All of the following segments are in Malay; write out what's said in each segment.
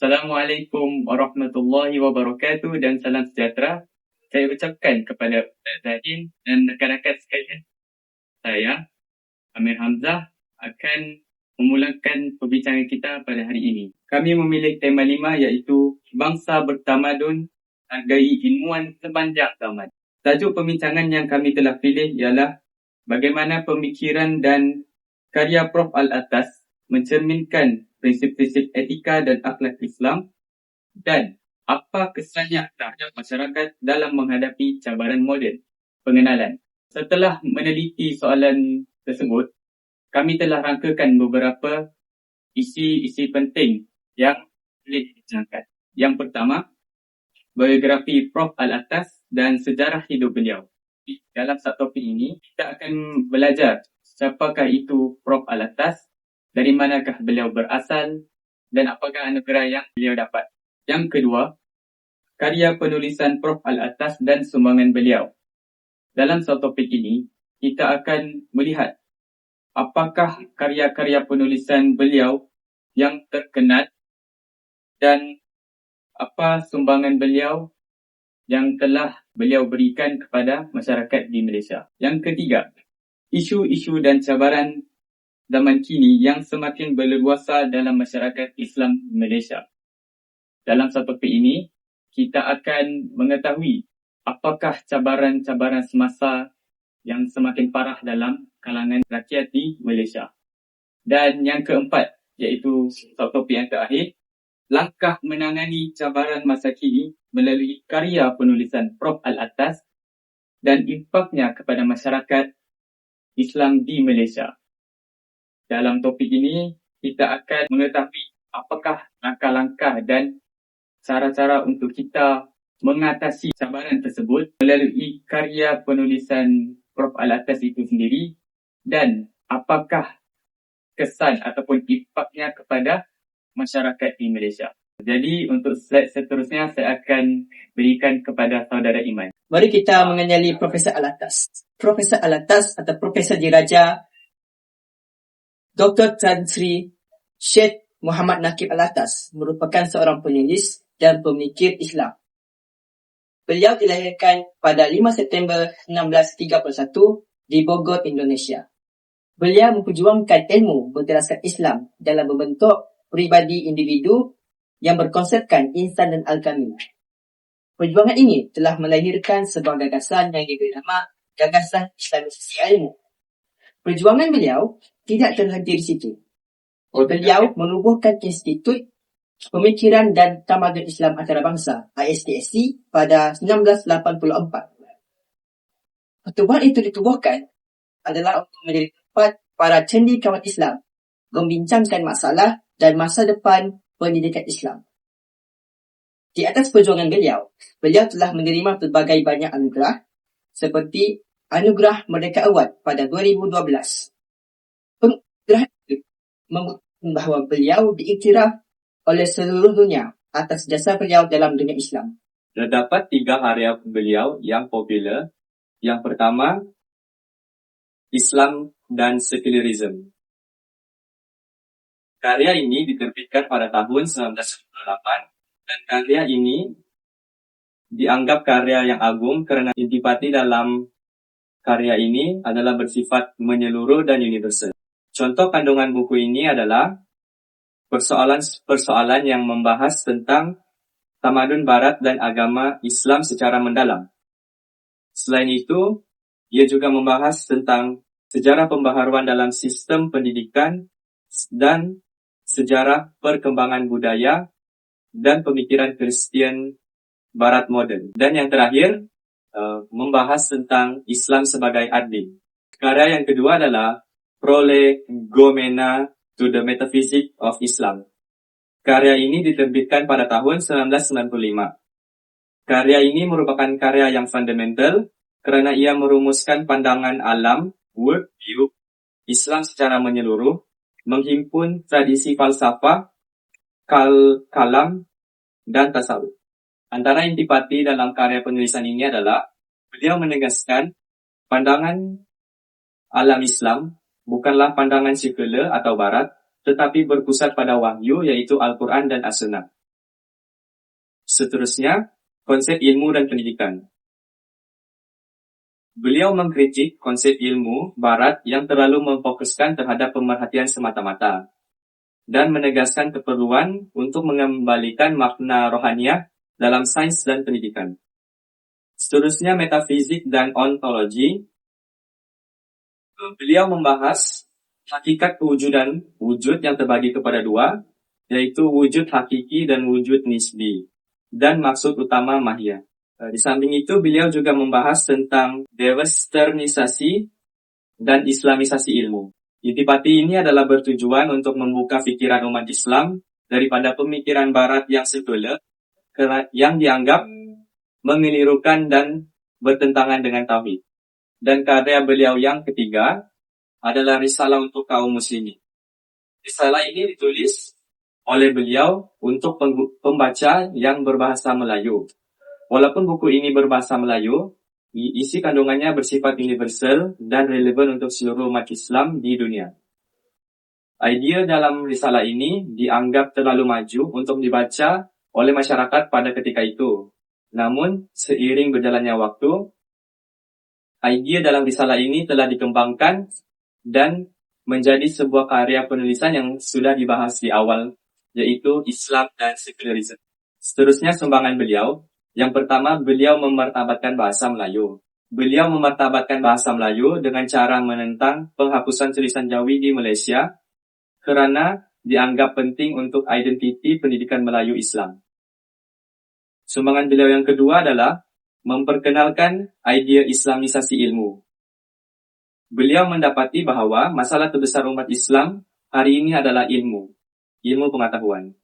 Assalamualaikum warahmatullahi wabarakatuh dan salam sejahtera. Saya ucapkan kepada Ustaz Zahin dan rakan-rakan sekalian. Saya, Amir Hamzah, akan memulakan perbincangan kita pada hari ini. Kami memilih tema 5 iaitu Bangsa Bertamadun Hargai Ilmuwan Sepanjang Zaman. Tajuk perbincangan yang kami telah pilih ialah bagaimana pemikiran dan karya Prof. Al-Atas mencerminkan prinsip-prinsip etika dan akhlak Islam dan apa kesannya terhadap masyarakat dalam menghadapi cabaran moden. Pengenalan. Setelah meneliti soalan tersebut, kami telah rangkakan beberapa isi penting yang boleh dibincangkan. Yang pertama, biografi Prof. Al-Atas dan sejarah hidup beliau. Dalam satu topik ini, kita akan belajar siapakah itu Prof. Al-Atas, dari manakah beliau berasal dan apakah anugerah yang beliau dapat. Yang kedua, karya penulisan Prof. Al-Atas dan sumbangan beliau. Dalam satu topik ini, kita akan melihat apakah karya-karya penulisan beliau yang terkenal dan apa sumbangan beliau yang telah beliau berikan kepada masyarakat di Malaysia. Yang ketiga, isu-isu dan cabaran zaman kini yang semakin berleluasa dalam masyarakat Islam Malaysia. Dalam satu topik ini, kita akan mengetahui apakah cabaran-cabaran semasa yang semakin parah dalam kalangan rakyat di Malaysia. Dan yang keempat, iaitu satu topik yang terakhir, langkah menangani cabaran masa kini melalui karya penulisan Prof. Al-Atas dan impaknya kepada masyarakat Islam di Malaysia. Dalam topik ini, kita akan mengetahui apakah langkah-langkah dan cara-cara untuk kita mengatasi cabaran tersebut melalui karya penulisan Prof. Al-Atas itu sendiri dan apakah kesan ataupun impaknya kepada masyarakat di Malaysia. Jadi untuk slide seterusnya saya akan berikan kepada saudara Iman. Mari kita mengenali Profesor Al-Atas. Profesor Al-Atas atau Profesor Diraja Dr. Tan Sri Syed Muhammad Nakib Al-Atas merupakan seorang penulis dan pemikir Islam. Beliau dilahirkan pada 5 September 1631 di Bogor, Indonesia. Beliau memperjuangkan ilmu berteraskan Islam dalam membentuk pribadi individu yang berkonsepkan insan dan al-kamil. Perjuangan ini telah melahirkan sebuah gagasan yang diberi nama Gagasan Islamisasi Ilmu. Perjuangan beliau tidak terhenti di situ. Beliau menubuhkan Institut Pemikiran dan Tamadun Islam Antarabangsa ISTSC pada 1984. Pertubuhan itu ditubuhkan adalah untuk menjadi tempat para cendekiawan Islam membincangkan masalah dan masa depan pendidikan Islam. Di atas perjuangan beliau telah menerima pelbagai banyak anugerah seperti Anugerah Merdeka Award pada 2012. Penganugerah itu membuktikan bahawa beliau diiktiraf oleh seluruh dunia atas jasa beliau dalam dunia Islam. Terdapat 3 karya beliau yang popular. Yang pertama, Islam dan Secularism. Karya ini diterbitkan pada tahun 1998 dan karya ini dianggap karya yang agung karena intipati dalam karya ini adalah bersifat menyeluruh dan universal. Contoh kandungan buku ini adalah persoalan-persoalan yang membahas tentang tamadun barat dan agama Islam secara mendalam. Selain itu, ia juga membahas tentang sejarah pembaharuan dalam sistem pendidikan dan sejarah perkembangan budaya dan pemikiran Kristian Barat modern. Dan yang terakhir, membahas tentang Islam sebagai adil. Karya yang kedua adalah Prolegomena to the Metaphysics of Islam. Karya ini diterbitkan pada tahun 1995. Karya ini merupakan karya yang fundamental kerana ia merumuskan pandangan alam, world view, Islam secara menyeluruh, menghimpun tradisi falsafah, kalam, dan tasawuf. Antara intipati dalam karya penulisan ini adalah beliau menegaskan pandangan alam Islam bukanlah pandangan sekular atau barat, tetapi berpusat pada wahyu, yaitu Al-Quran dan As-Sunnah. Seterusnya, konsep ilmu dan pendidikan. Beliau mengkritik konsep ilmu Barat yang terlalu memfokuskan terhadap pemerhatian semata-mata dan menegaskan keperluan untuk mengembalikan makna rohaniah dalam sains dan pendidikan. Seterusnya, metafizik dan ontologi. Beliau membahas hakikat kewujudan, wujud yang terbagi kepada dua, yaitu wujud hakiki dan wujud nisbi, dan maksud utama mahiyah. Di samping itu, beliau juga membahas tentang dewesternisasi dan islamisasi ilmu. Intipati ini adalah bertujuan untuk membuka pikiran umat Islam daripada pemikiran Barat yang sekuler, yang dianggap mengelirukan dan bertentangan dengan tauhid. Dan karya beliau yang ketiga adalah Risalah untuk kaum muslimin. Risalah ini ditulis oleh beliau untuk pembaca yang berbahasa Melayu. Walaupun buku ini berbahasa Melayu, isi kandungannya bersifat universal dan relevan untuk seluruh umat Islam di dunia. Idea dalam risalah ini dianggap terlalu maju untuk dibaca oleh masyarakat pada ketika itu. Namun, seiring berjalannya waktu, idea dalam risalah ini telah dikembangkan dan menjadi sebuah karya penulisan yang sudah dibahas di awal, yaitu Islam dan Sekularisme. Seterusnya, sumbangan beliau. Yang pertama, beliau memartabatkan bahasa Melayu. Beliau memartabatkan bahasa Melayu dengan cara menentang penghapusan tulisan Jawi di Malaysia kerana dianggap penting untuk identiti pendidikan Melayu Islam. Sumbangan beliau yang kedua adalah memperkenalkan idea islamisasi ilmu. Beliau mendapati bahawa masalah terbesar umat Islam hari ini adalah ilmu pengetahuan.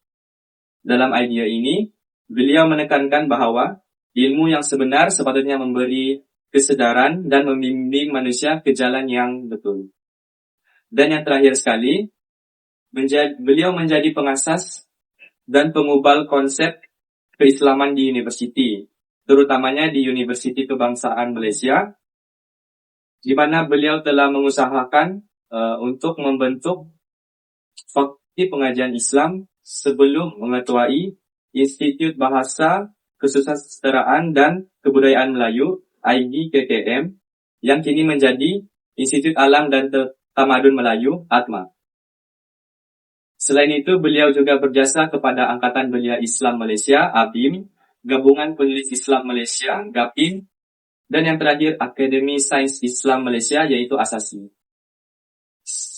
Dalam idea ini, beliau menekankan bahawa ilmu yang sebenar sepatutnya memberi kesedaran dan membimbing manusia ke jalan yang betul. Dan yang terakhir sekali, beliau menjadi pengasas dan pengubal konsep keislaman di universiti, terutamanya di Universiti Kebangsaan Malaysia, di mana beliau telah mengusahakan untuk membentuk fakulti pengajian Islam sebelum mengetuai Institut Bahasa, Kesusasteraan dan Kebudayaan Melayu (IDKKM) yang kini menjadi Institut Alam dan Tamadun Melayu (ATMA). Selain itu, beliau juga berjasa kepada Angkatan Belia Islam Malaysia (ABIM), Gabungan Penulis Islam Malaysia (GAPIM), dan yang terakhir Akademi Sains Islam Malaysia yaitu ASASI.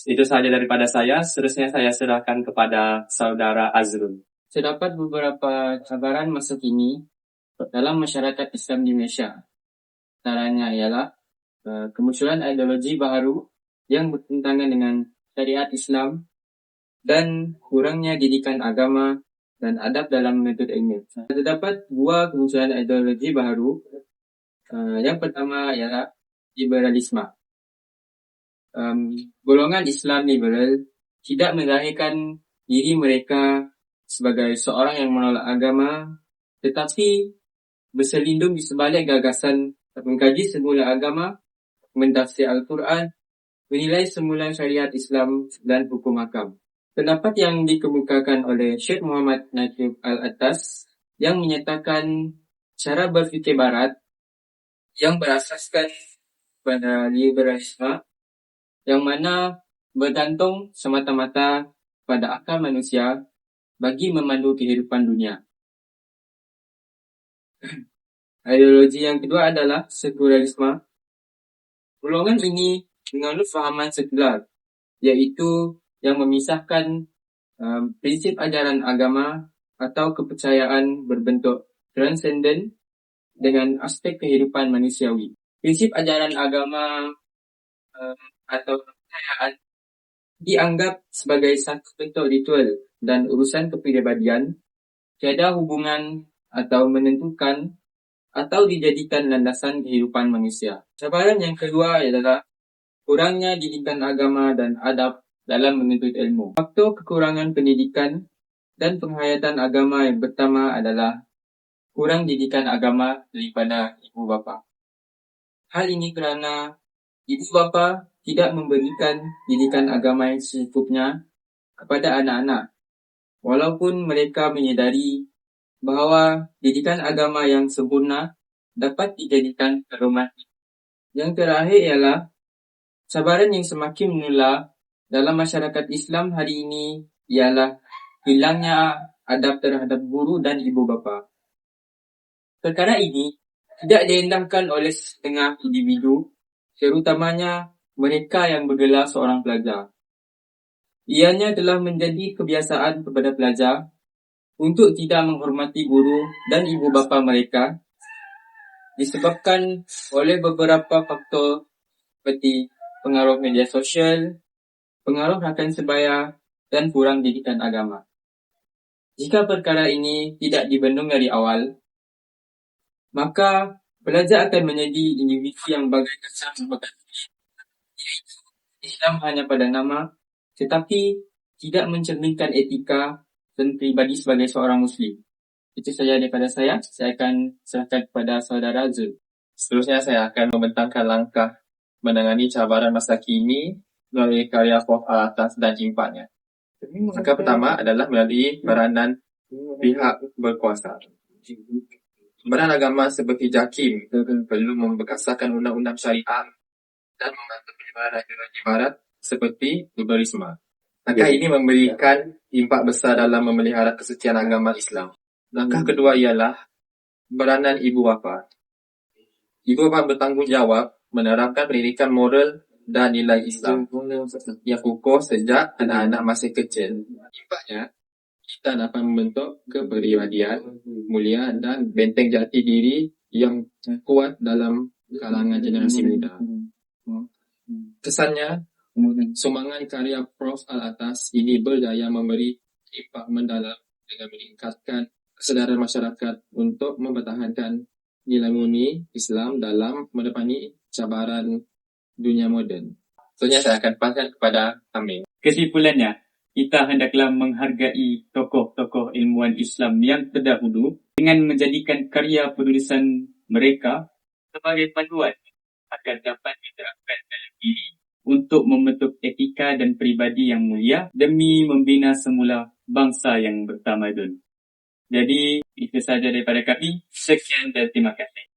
Itu sahaja daripada saya. Seterusnya saya serahkan kepada saudara Azrul. Terdapat beberapa cabaran masa kini dalam masyarakat Islam di Malaysia. Antaranya ialah kemunculan ideologi baharu yang bertentangan dengan syariat Islam dan kurangnya didikan agama dan adab dalam menuntut ilmu. Terdapat dua kemunculan ideologi baharu. Yang pertama ialah liberalisme. Golongan Islam liberal tidak melahirkan diri mereka sebagai seorang yang menolak agama, tetapi berselindung di sebalik gagasan mengkaji semula agama, mentafsir Al-Quran, menilai semula syariat Islam dan hukum hakam. Pendapat yang dikemukakan oleh Syekh Muhammad Nakib Al-Attas yang menyatakan cara berfikir Barat yang berasaskan pada liberalisme yang mana bergantung semata-mata pada akal manusia bagi memandu kehidupan dunia. Ideologi yang kedua adalah sekularisme. Golongan ini menganut fahaman sekular, iaitu yang memisahkan prinsip ajaran agama atau kepercayaan berbentuk transenden dengan aspek kehidupan manusiawi. Prinsip ajaran agama atau kepercayaan dianggap sebagai satu bentuk ritual dan urusan kepribadian, tiada hubungan atau menentukan atau dijadikan landasan kehidupan manusia. Cabaran yang kedua adalah kurangnya didikan agama dan adab dalam menuntut ilmu. Faktor kekurangan pendidikan dan penghayatan agama yang pertama adalah kurang didikan agama daripada ibu bapa. Hal ini kerana ibu bapa tidak memberikan didikan agama yang secukupnya kepada anak-anak, walaupun mereka menyedari bahawa didikan agama yang sempurna dapat dijadikan pedoman. Yang terakhir ialah cabaran yang semakin menular dalam masyarakat Islam hari ini ialah hilangnya adab terhadap guru dan ibu bapa. Perkara ini tidak diendahkan oleh setengah individu, terutamanya mereka yang bergelar seorang pelajar. Ianya telah menjadi kebiasaan kepada pelajar untuk tidak menghormati guru dan ibu bapa mereka disebabkan oleh beberapa faktor seperti pengaruh media sosial, pengaruh rakan sebaya, dan kurang didikan agama. Jika perkara ini tidak dibendung dari awal, maka pelajar akan menjadi individu yang bagaikan merupakan Islam hanya pada nama, tetapi tidak mencerminkan etika dan pribadi sebagai seorang Muslim. Itu saja daripada saya. Saya akan serahkan kepada saudara Zul. Seterusnya saya akan membentangkan langkah menangani cabaran masa kini melalui karya Prof. Alatas dan impaknya. Langkah pertama adalah melalui peranan pihak berkuasa. Peran agama seperti JAKIM perlu membekaskan undang-undang syariah dan membantu penyebaran ideologi barat seperti liberalisme. Langkah ini memberikan impak besar dalam memelihara kesucian agama Islam. Langkah kedua ialah peranan ibu bapa. Ibu bapa bertanggungjawab menerapkan pendidikan moral dan nilai Islam yang kukuh sejak anak-anak masih kecil. Impaknya, kita dapat membentuk kepribadian mulia dan benteng jati diri yang kuat dalam kalangan generasi muda. Kesannya, sumbangan karya Prof. Alatas ini berdaya memberi impak mendalam dengan meningkatkan kesadaran masyarakat untuk mempertahankan nilai murni Islam dalam menepani cabaran dunia moden. Selanjutnya saya akan paskan kepada Amir. Kesimpulannya, kita hendaklah menghargai tokoh-tokoh ilmuwan Islam yang terdahulu dengan menjadikan karya penulisan mereka sebagai panduan agar dapat diterapkan dalam diri untuk membentuk etika dan pribadi yang mulia demi membina semula bangsa yang bertamadun. Jadi, itu saja daripada kami. Sekian dan terima kasih.